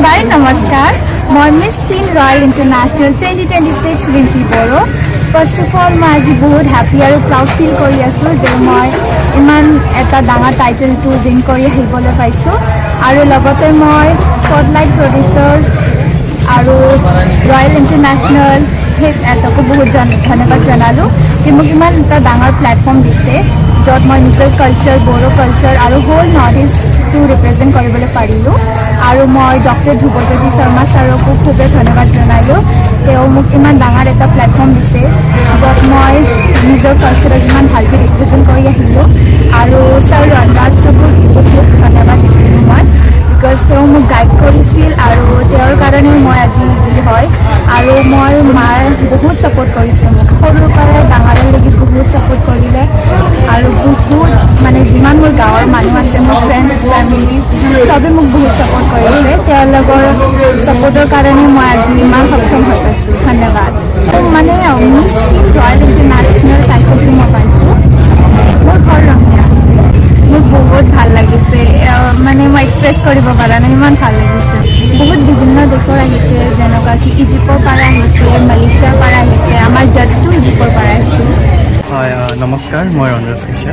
Bye, namaskar. My Miss Teen Royal International 2026 Rinki Boro. First of all, I am very happy and proud feel kori asu je moi iman eta danga title to win kori ahibole paisu. Aru logote moi spotlight producer aru Royal International hit eta ko bahut dhanyabad janalu ki mok iman eta dangar platform dise jot moi nijor culture Boro culture aru whole northeast to represent koribole parilu aru moi Dr. Dhubajyoti Sharma saroko khube dhanyabad janailu teo mok iman dangar eta platform dise jot moi nijor culture iman bhalke represent kori ahilu aru sir Ranraj sabuk khube dhanyabad dilu moi because teo mok guide korisil aru teor karone moi aji ji hoy aru moi mar bahut support korise mok horu pare dangarer legi bahut support korile aru bahut mane jiman mor gaawar manu ase mor friends families sabe mok bahut support korise teor logor supportor karone moi aji iman saksam hoy paisu dhanyabad mane Miss Teen Royal International title to moi paisu mor ghor ramia মোক বহুত ভাল লাগিছে মানে মই express কৰিব পৰা নাই ইমান ভাল লাগিছে বহুত বিভিন্ন দেশৰ আহিছে যেনেকুৱা কি ইজিপ্তৰ পৰা আহিছে মালয়েছিয়াৰ পৰা আহিছে আমাৰ জাজটো ইজিপ্তৰ পৰা আহিছে হয় নমস্কাৰ মই ৰঞ্জস কৃষ্ণ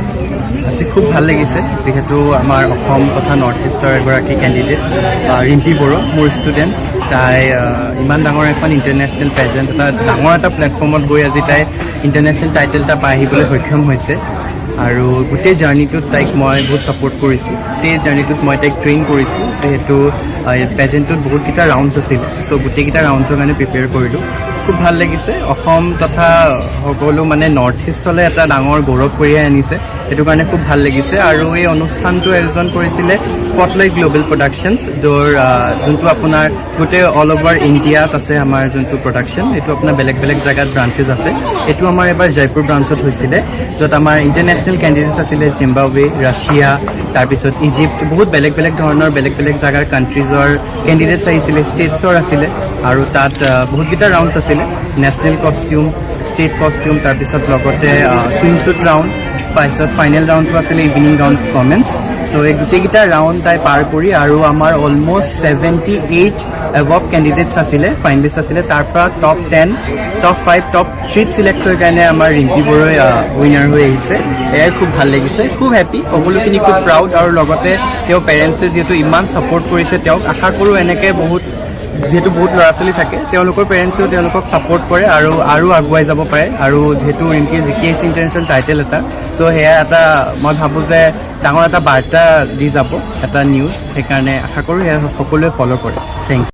আজি খুব ভাল লাগিছে যেহেতু আমাৰ অসম তথা নৰ্থ ইষ্টৰ এগৰাকী কেণ্ডিডেট ৰিম্পী বড়ো মোৰ ষ্টুডেণ্ট তাই ইমান ডাঙৰ এখন ইণ্টাৰনেশ্যনেল পেজেণ্ট এটা ডাঙৰ এটা প্লেটফৰ্মত গৈ আজি তাই ইণ্টাৰনেশ্যনেল টাইটেল এটা পাই আহিবলৈ সক্ষম হৈছে আৰু গোটেই জাৰ্ণিটোত তাইক মই বহুত ছাপোৰ্ট কৰিছোঁ সেই জাৰ্ণিটোত মই তাইক ট্ৰেইন কৰিছোঁ যিহেতু পেজেণ্টটোত বহুতকেইটা ৰাউণ্ডছ আছিল চ' গোটেইকেইটা ৰাউণ্ডছৰ কাৰণে প্ৰিপেয়াৰ কৰিলোঁ খুব ভাল লাগিছে অসম তথা সকলো মানে নৰ্থ ইষ্টলৈ এটা ডাঙৰ গৌৰৱ কঢ়িয়াই আনিছে সেইটো কাৰণে খুব ভাল লাগিছে আৰু এই অনুষ্ঠানটো আয়োজন কৰিছিলে স্পটলাইট গ্ল'বেল প্ৰডাকশ্যনছ য'ৰ যোনটো আপোনাৰ গোটেই অল অভাৰ ইণ্ডিয়াত আছে আমাৰ যোনটো প্ৰডাকশ্যন এইটো আপোনাৰ বেলেগ বেলেগ জেগাত ব্ৰাঞ্চেছ আছে এইটো আমাৰ এবাৰ জয়পুৰ ব্ৰাঞ্চত হৈছিলে য'ত আমাৰ ইণ্টাৰনেশ্যনেল কেণ্ডিডেটছ আছিলে জিম্বাবৱে ৰাছিয়া তাৰপিছত ইজিপ্ত বহুত বেলেগ বেলেগ ধৰণৰ বেলেগ বেলেগ জেগাৰ কাণ্ট্ৰিজৰ কেণ্ডিডেটছ আহিছিলে ষ্টেটছৰ আছিলে আৰু তাত বহুতকেইটা ৰাউণ্ডছ আছিলে নেশ্যনেল কষ্টিউম ষ্টেট কষ্টিউম তাৰপিছত লগতে ছুইমশ্বুট ৰাউণ্ড তাৰপিছত ফাইনেল ৰাউণ্ডটো আছিলে ইভিনিং ৰাউণ্ড পাৰফৰ্মেঞ্চ ত' এই গোটেইকেইটা ৰাউণ্ড তাই পাৰ কৰি আৰু আমাৰ অলমষ্ট 78 এভব কেণ্ডিডেটছ আছিলে ফাইনেলিষ্ট আছিলে তাৰ পৰা টপ 10 টপ 5 টপ 3 চিলেক্ট হৈ কাৰণে আমাৰ ৰিম্পী বড়োই উইনাৰ হৈ আহিছে এয়াই খুব ভাল লাগিছে খুব হেপ্পী সকলোখিনি খুব প্ৰাউড আৰু লগতে তেওঁ পেৰেণ্টছে যিহেতু ইমান ছাপোৰ্ট কৰিছে তেওঁক আশা কৰোঁ এনেকৈ যিহেতু বহুত ল'ৰা ছোৱালী থাকে তেওঁলোকৰ পেৰেণ্টছেও তেওঁলোকক ছাপোৰ্ট কৰে আৰু আগুৱাই যাব পাৰে আৰু যিহেতু ৰিম্পী জিকিছে ইণ্টাৰনেশ্যনেল টাইটেল এটা চ' সেয়া এটা মই ভাবোঁ যে ডাঙৰ এটা বাৰ্তা দি যাব এটা নিউজ সেইকাৰণে আশা কৰোঁ সেয়া সকলোৱে ফ'ল' কৰে থেংক ইউ